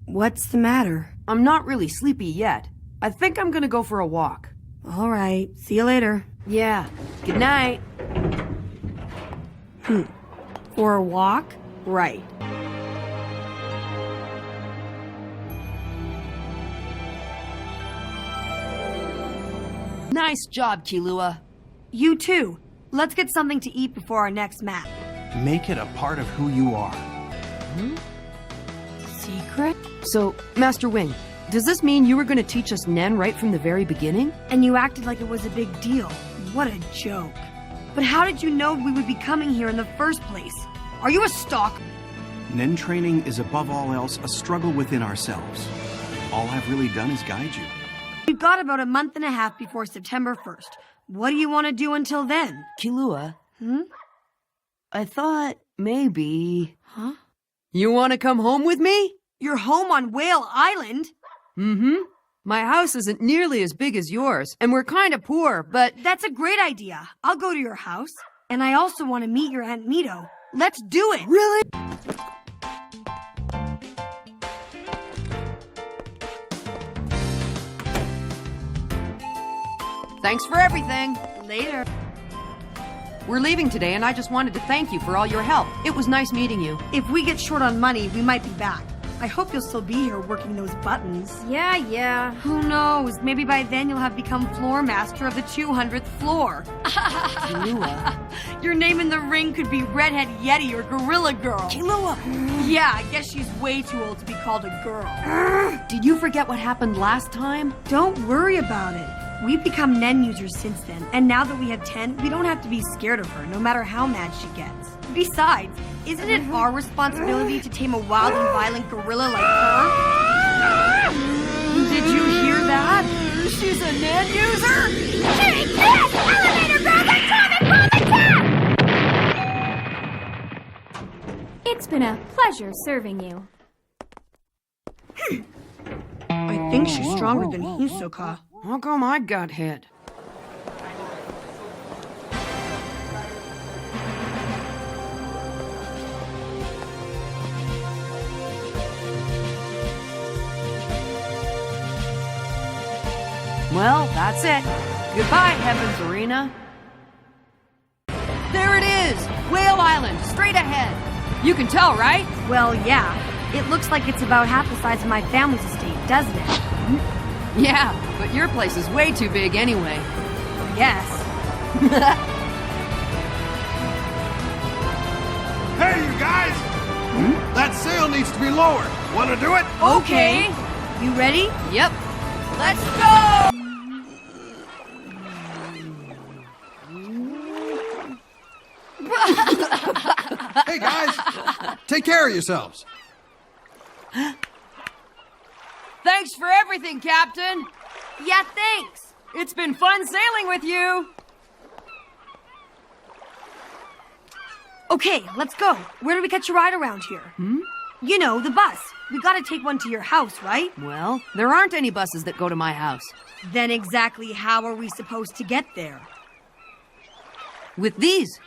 What's the matter? I'm not really sleepy yet. I think I'm gonna go for a walk. All right, see you later. Yeah, good night. For a walk? Right. Nice job, Killua. You too. Let's get something to eat before our next map. Make it a part of who you are. Secret? So, Master Wing, does this mean you were gonna teach us Nen right from the very beginning? And you acted like it was a big deal. What a joke. But how did you know we would be coming here in the first place? Are you a stalker? Nen training is above all else a struggle within ourselves. All I've really done is guide you. We've got about a month and a half before September 1st. What do you want to do until then? Killua? I thought maybe... Huh? You wanna come home with me? You're home on Whale Island? My house isn't nearly as big as yours, and we're kinda poor, but... That's a great idea. I'll go to your house. And I also want to meet your Aunt Mito. Let's do it! Really? Thanks for everything. Later. We're leaving today, and I just wanted to thank you for all your help. It was nice meeting you. If we get short on money, we might be back. I hope you'll still be here working those buttons. Yeah. Who knows? Maybe by then you'll have become floor master of the 200th floor. Killua. Your name in the ring could be Redhead Yeti or Gorilla Girl. Killua! Yeah, I guess she's way too old to be called a girl. Did you forget what happened last time? Don't worry about it. We've become Nen users since then, and now that we have 10, we don't have to be scared of her, no matter how mad she gets. Besides, isn't it our responsibility to tame a wild and violent gorilla like her? Did you hear that? She's a Nen user? Take this! Elevator girls are coming for the top! It's been a pleasure serving you. I think she's stronger than Hisoka. How come I got hit? Well, that's it. Goodbye, Heaven's Arena. There it is! Whale Island, straight ahead. You can tell, right? Well, yeah. It looks like it's about half the size of my family's estate, doesn't it? Yeah, but your place is way too big anyway. Yes. Hey, you guys! That sail needs to be lowered. Want to do it? Okay. You ready? Yep. Let's go! Hey, guys! Take care of yourselves. Thanks for everything, Captain. Yeah, thanks. It's been fun sailing with you. Okay, let's go. Where do we catch a ride around here? You know, the bus. We gotta take one to your house, right? Well, there aren't any buses that go to my house. Then exactly how are we supposed to get there? With these.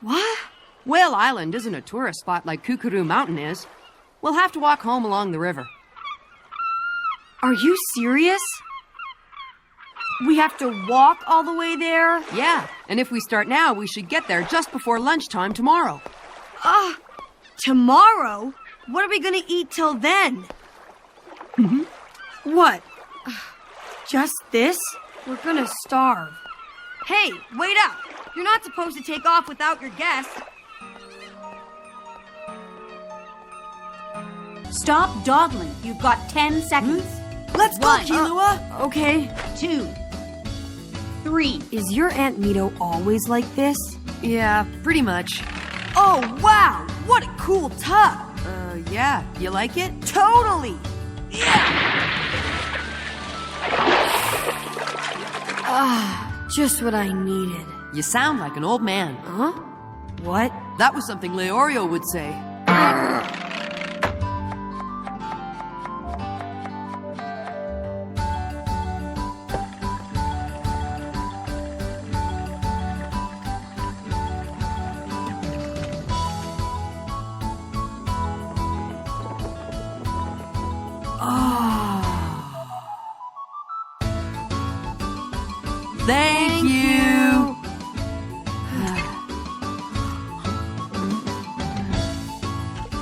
What? Whale Island isn't a tourist spot like Kukuru Mountain is. We'll have to walk home along the river. Are you serious? We have to walk all the way there? Yeah, and if we start now, we should get there just before lunchtime tomorrow. Tomorrow? What are we gonna eat till then? What? Just this? We're gonna starve. Hey, wait up! You're not supposed to take off without your guests. Stop dawdling. You've got 10 seconds. Let's go, 1, Killua! Okay. 2, 3. Is your Aunt Mito always like this? Yeah, pretty much. Oh, wow! What a cool tub! Yeah. You like it? Totally! Just what I needed. You sound like an old man. Huh? What? That was something Leorio would say.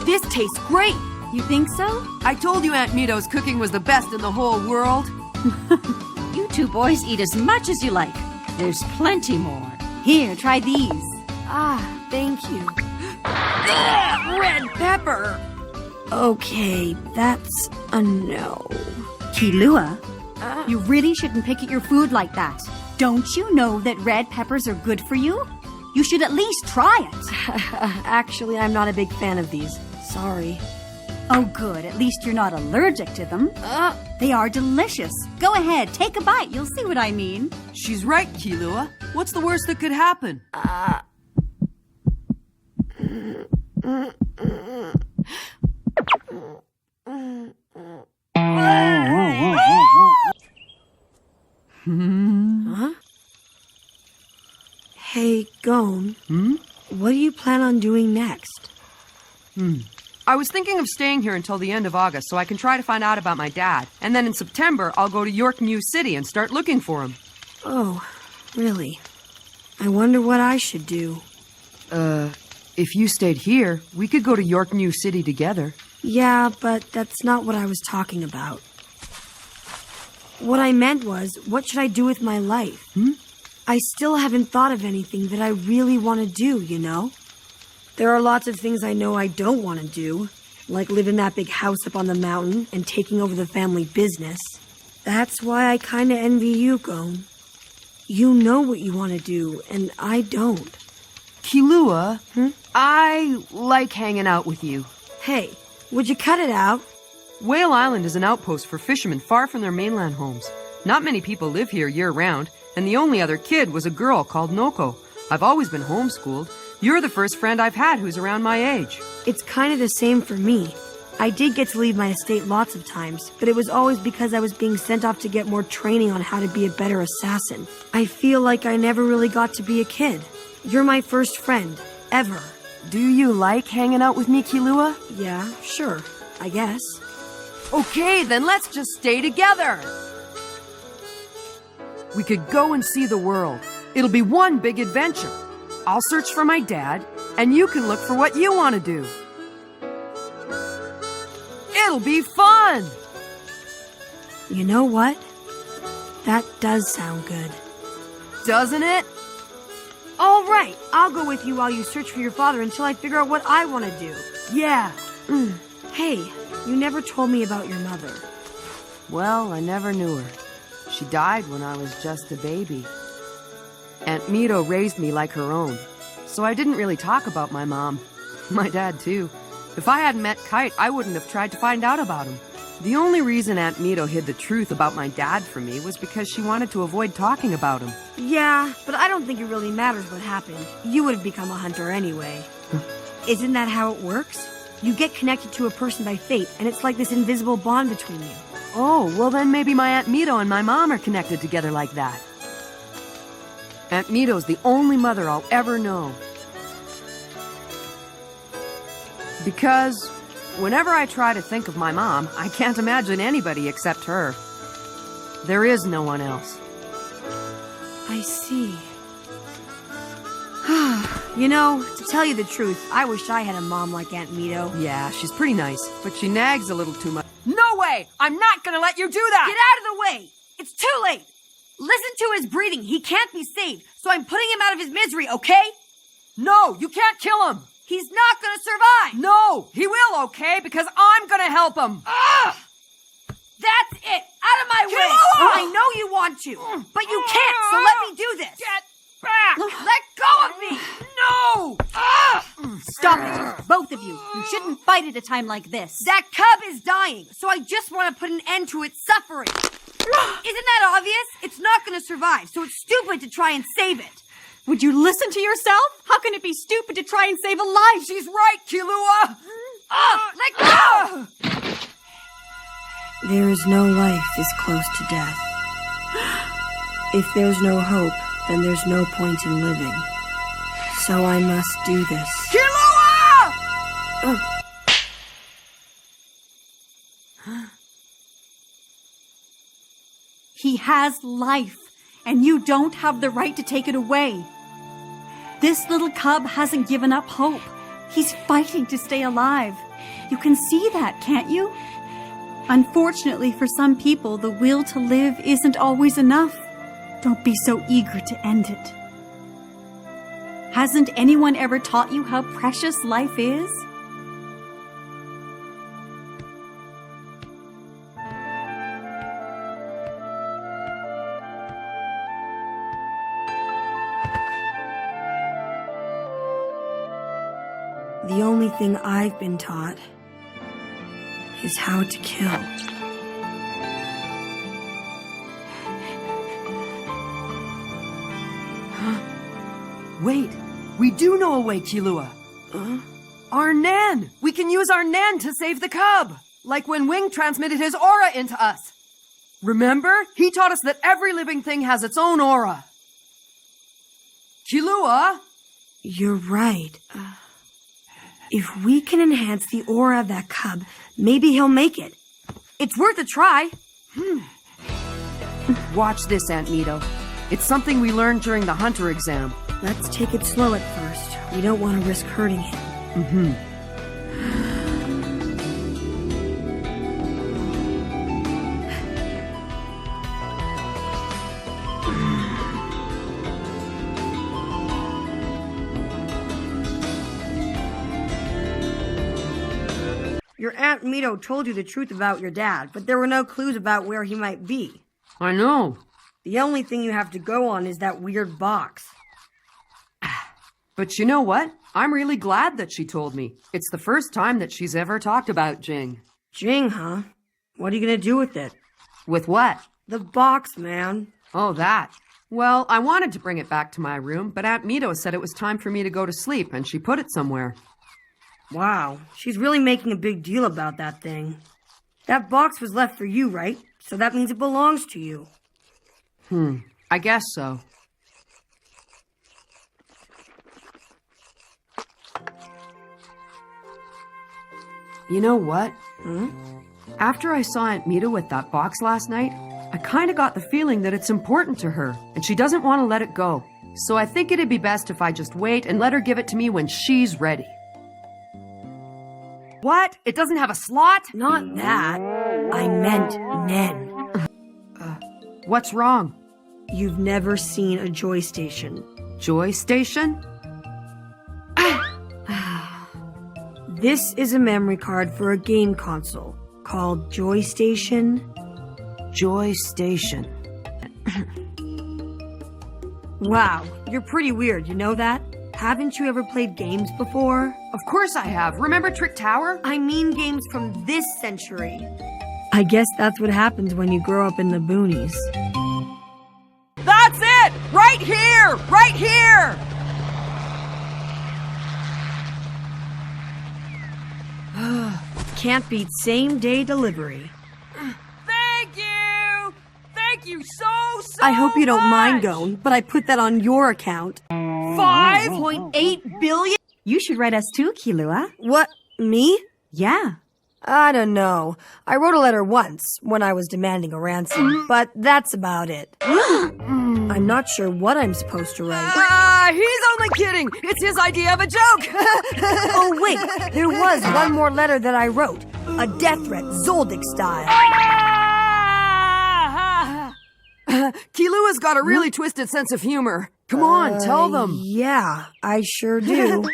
This tastes great. You think so? I told you Aunt Mito's cooking was the best in the whole world. You two boys eat as much as you like. There's plenty more. Here, try these. Ah, thank you. Red pepper. Okay, that's a no. Killua, you really shouldn't pick at your food like that. Don't you know that red peppers are good for you? You should at least try it. Actually, I'm not a big fan of these. Sorry. Oh, good. At least you're not allergic to them. They are delicious. Go ahead, take a bite. You'll see what I mean. She's right, Killua. What's the worst that could happen? Huh? Hey, Gon. What do you plan on doing next? I was thinking of staying here until the end of August so I can try to find out about my dad. And then in September, I'll go to York New City and start looking for him. Oh, really? I wonder what I should do. If you stayed here, we could go to York New City together. Yeah, but that's not what I was talking about. What I meant was, what should I do with my life? I still haven't thought of anything that I really want to do, you know? There are lots of things I know I don't want to do, like live in that big house up on the mountain and taking over the family business. That's why I kind of envy you, Gon. You know what you want to do, and I don't. Killua, I like hanging out with you. Hey, would you cut it out? Whale Island is an outpost for fishermen far from their mainland homes. Not many people live here year-round, and the only other kid was a girl called Noko. I've always been homeschooled. You're the first friend I've had who's around my age. It's kind of the same for me. I did get to leave my estate lots of times, but it was always because I was being sent off to get more training on how to be a better assassin. I feel like I never really got to be a kid. You're my first friend, ever. Do you like hanging out with me, Killua? Yeah, sure, I guess. Okay, then let's just stay together. We could go and see the world. It'll be one big adventure. I'll search for my dad, and you can look for what you want to do. It'll be fun! You know what? That does sound good. Doesn't it? All right, I'll go with you while you search for your father until I figure out what I want to do. Yeah. Hey, you never told me about your mother. Well, I never knew her. She died when I was just a baby. Aunt Mito raised me like her own, so I didn't really talk about my mom. My dad, too. If I hadn't met Kite, I wouldn't have tried to find out about him. The only reason Aunt Mito hid the truth about my dad from me was because she wanted to avoid talking about him. Yeah, but I don't think it really matters what happened. You would have become a hunter anyway. Isn't that how it works? You get connected to a person by fate, and it's like this invisible bond between you. Oh, well then maybe my Aunt Mito and my mom are connected together like that. Aunt Mito's the only mother I'll ever know. Because whenever I try to think of my mom, I can't imagine anybody except her. There is no one else. I see. You know, to tell you the truth, I wish I had a mom like Aunt Mito. Yeah, she's pretty nice, but she nags a little too much. No way! I'm not gonna let you do that! Get out of the way! It's too late! Listen to his breathing. He can't be saved, so I'm putting him out of his misery, okay? No, you can't kill him! He's not gonna survive! No, he will, okay? Because I'm gonna help him! Ugh! That's it! Out of my way! Killua! I know you want to, but you can't, so let me do this! Get back! Let go of me! No! Stop it, both of you. You shouldn't fight at a time like this. That cub is dying, so I just want to put an end to its suffering. Isn't that obvious? It's not going to survive, so it's stupid to try and save it. Would you listen to yourself? How can it be stupid to try and save a life? She's right, Killua! Let go! There is no life this close to death. If there's no hope, then there's no point in living. So I must do this. Killua! He has life, and you don't have the right to take it away. This little cub hasn't given up hope. He's fighting to stay alive. You can see that, can't you? Unfortunately for some people, the will to live isn't always enough. Don't be so eager to end it. Hasn't anyone ever taught you how precious life is? The only thing I've been taught is how to kill. Wait, we do know a way, Killua. Our Nan! We can use our Nan to save the cub! Like when Wing transmitted his aura into us. Remember? He taught us that every living thing has its own aura. Killua! You're right. If we can enhance the aura of that cub, maybe he'll make it. It's worth a try. Watch this, Aunt Mito. It's something we learned during the hunter exam. Let's take it slow at first. We don't want to risk hurting him. Your Aunt Mito told you the truth about your dad, but there were no clues about where he might be. I know. The only thing you have to go on is that weird box. But you know what? I'm really glad that she told me. It's the first time that she's ever talked about Jing. Jing, huh? What are you gonna do with it? With what? The box, man. Oh, that. Well, I wanted to bring it back to my room, but Aunt Mito said it was time for me to go to sleep, and she put it somewhere. Wow, she's really making a big deal about that thing. That box was left for you, right? So that means it belongs to you. I guess so. You know what? After I saw Aunt Mita with that box last night, I kind of got the feeling that it's important to her, and she doesn't want to let it go. So I think it'd be best if I just wait and let her give it to me when she's ready. What? It doesn't have a slot? Not that. I meant Nen. What's wrong? You've never seen a Joy Station. Joy Station? This is a memory card for a game console called Joy Station. Joy Station. Wow, you're pretty weird, you know that? Haven't you ever played games before? Of course I have. Remember Trick Tower? I mean games from this century. I guess that's what happens when you grow up in the boonies. That's it! Right here! Right here! Can't beat same-day delivery. Thank you! Thank you so I hope you don't mind much! going, but I put that on your account. 5.8 billion? You should write us too, Killua. What, me? Yeah. I don't know. I wrote a letter once when I was demanding a ransom, but that's about it. I'm not sure what I'm supposed to write. He's only kidding! It's his idea of a joke! Oh, wait, there was one more letter that I wrote. A death threat, Zoldyck style. Killua's got a really twisted sense of humor. Come on, tell them. Yeah, I sure do.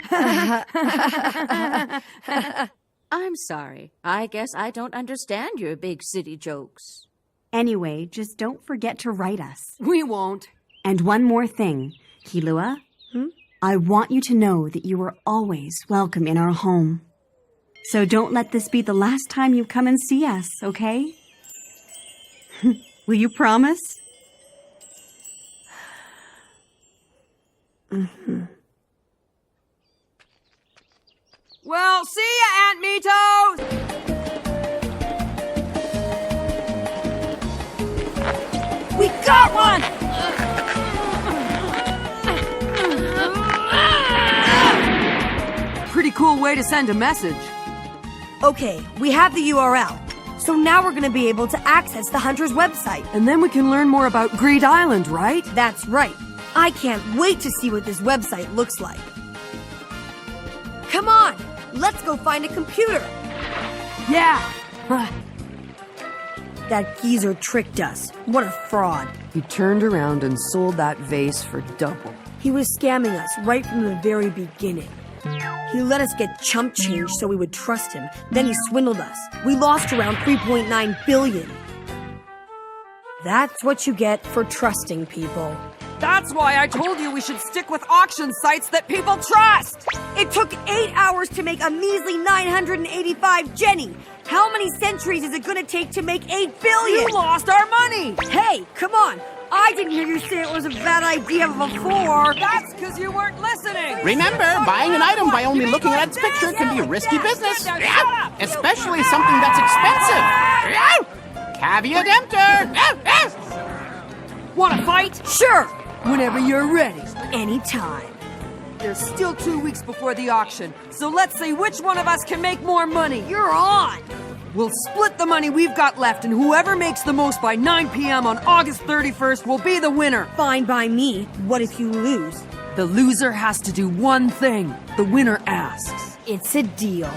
I'm sorry. I guess I don't understand your big city jokes. Anyway, just don't forget to write us. We won't. And one more thing, Killua. I want you to know that you are always welcome in our home. So don't let this be the last time you come and see us, okay? Will you promise? Well, see ya, Aunt Mito! We got one! Pretty cool way to send a message. Okay, we have the URL. So now we're gonna be able to access the Hunter's website. And then we can learn more about Greed Island, right? That's right. I can't wait to see what this website looks like. Come on, let's go find a computer. Yeah! That geezer tricked us. What a fraud. He turned around and sold that vase for double. He was scamming us right from the very beginning. He let us get chump change so we would trust him. Then he swindled us. We lost around 3.9 billion. That's what you get for trusting people. That's why I told you we should stick with auction sites that people trust! It took 8 hours to make a measly 985 Jenny. How many centuries is it gonna take to make 8 billion? You lost our money! Hey, come on. I didn't hear you say it was a bad idea before. That's because you weren't listening! Remember, buying an item by only looking at its picture can be a risky business. Yeah, especially something that's expensive. Yeah. Caveat emptor. Yeah. Wanna fight? Sure, Whenever you're ready. anytime. There's still 2 weeks before the auction, so let's see which one of us can make more money. You're on. We'll split the money we've got left, and whoever makes the most by 9 p.m. on August 31st will be the winner. Fine by me. What if you lose? The loser has to do one thing. The winner asks. It's a deal.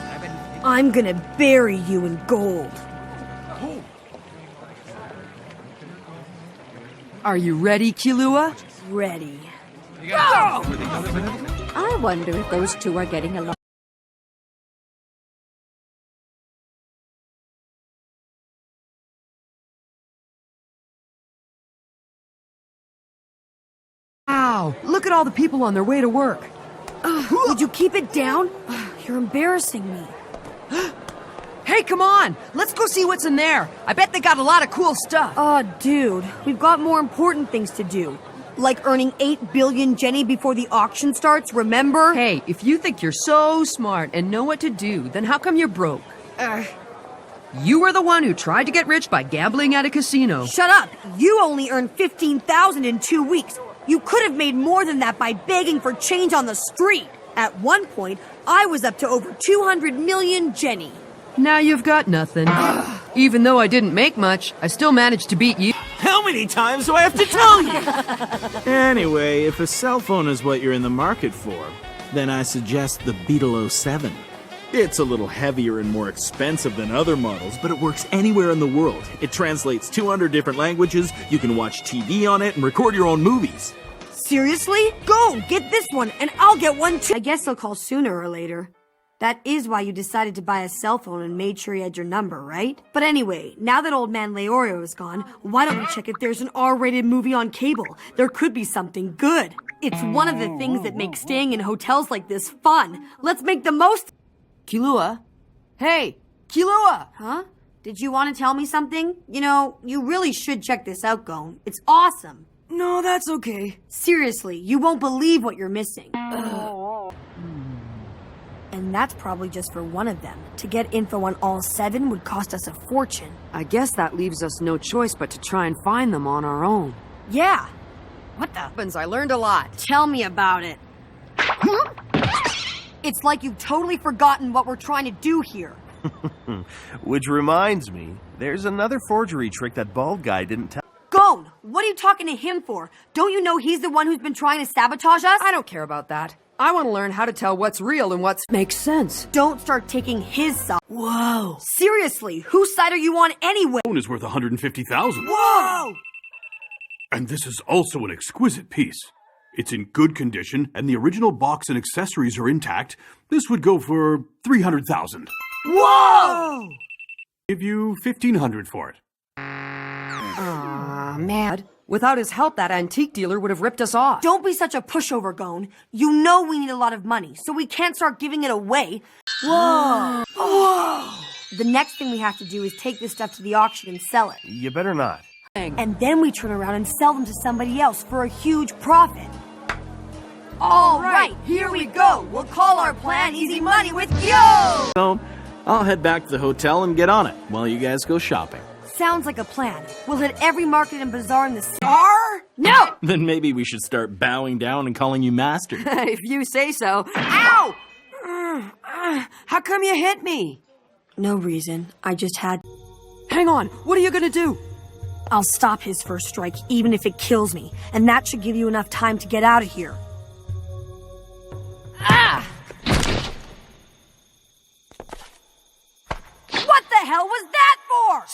I'm gonna bury you in gold. Are you ready, Killua? Ready. I wonder if those two are getting along. Wow, look at all the people on their way to work. Would you keep it down? You're embarrassing me. Hey, come on! Let's go see what's in there. I bet they got a lot of cool stuff. Oh, dude, we've got more important things to do. Like earning 8 billion Jenny before the auction starts, remember? Hey, if you think you're so smart and know what to do, then how come you're broke? You were the one who tried to get rich by gambling at a casino. Shut up! You only earned 15,000 in 2 weeks. You could have made more than that by begging for change on the street. At one point, I was up to over 200 million Jenny. Now you've got nothing. Even though I didn't make much, I still managed to beat you. How many times do I have to tell you? Anyway, if a cell phone is what you're in the market for, then I suggest the Beetle 07. It's a little heavier and more expensive than other models, but it works anywhere in the world. It translates 200 different languages, you can watch TV on it, and record your own movies. Seriously? Go, get this one, and I'll get one too. I guess they'll call sooner or later. That is why you decided to buy a cell phone and made sure he had your number, right? But anyway, now that old man Leorio is gone, why don't we check if there's an R-rated movie on cable? There could be something good. It's one of the things that makes staying in hotels like this fun. Let's make the most. Killua? Hey, Killua! Huh? Did you want to tell me something? You know, you really should check this out, Gon. It's awesome. No, that's okay. Seriously, you won't believe what you're missing. And that's probably just for one of them. To get info on all 7 would cost us a fortune. I guess that leaves us no choice but to try and find them on our own. Yeah. What the? Heavens, I learned a lot. Tell me about it. It's like you've totally forgotten what we're trying to do here. Which reminds me, there's another forgery trick that bald guy didn't tell. Gon, what are you talking to him for? Don't you know he's the one who's been trying to sabotage us? I don't care about that. I want to learn how to tell what's real and what makes sense. Don't start taking his side. Whoa. Seriously, whose side are you on anyway? Phone is worth 150,000. Whoa! And this is also an exquisite piece. It's in good condition, and the original box and accessories are intact. This would go for 300,000. Whoa! Give you 1,500 for it. Man. Without his help, that antique dealer would have ripped us off. Don't be such a pushover, Gon. You know we need a lot of money, so we can't start giving it away. Whoa! Whoa! The next thing we have to do is take this stuff to the auction and sell it. You better not. And then we turn around and sell them to somebody else for a huge profit. All right, here we go. We'll call our plan Easy Money with Yo! So, I'll head back to the hotel and get on it while you guys go shopping. Sounds like a plan. We'll hit every market and bazaar in the Star? No! Then maybe we should start bowing down and calling you master. If you say so. Ow! How come you hit me? No reason. I just had... Hang on. What are you gonna do? I'll stop his first strike, even if it kills me. And that should give you enough time to get out of here.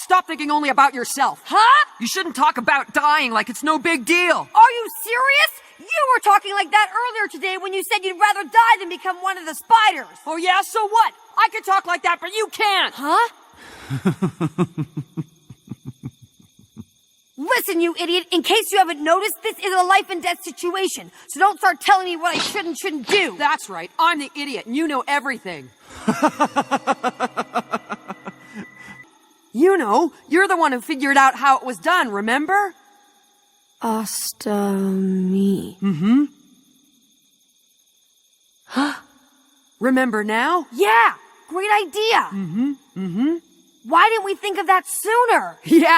stop thinking only about yourself. Huh? You shouldn't talk about dying like it's no big deal. Are you serious? You were talking like that earlier today when you said you'd rather die than become one of the spiders. Oh yeah, so what? I can talk like that, but you can't. Huh? Listen, you idiot, in case you haven't noticed, this is a life and death situation. So don't start telling me what I should and shouldn't do. That's right. I'm the idiot, and you know everything. You know, you're the one who figured out how it was done, remember? Me. Mm-hmm. Huh? Remember now? Yeah, great idea. Mm-hmm. Mm-hmm. Why didn't we think of that sooner? Yeah.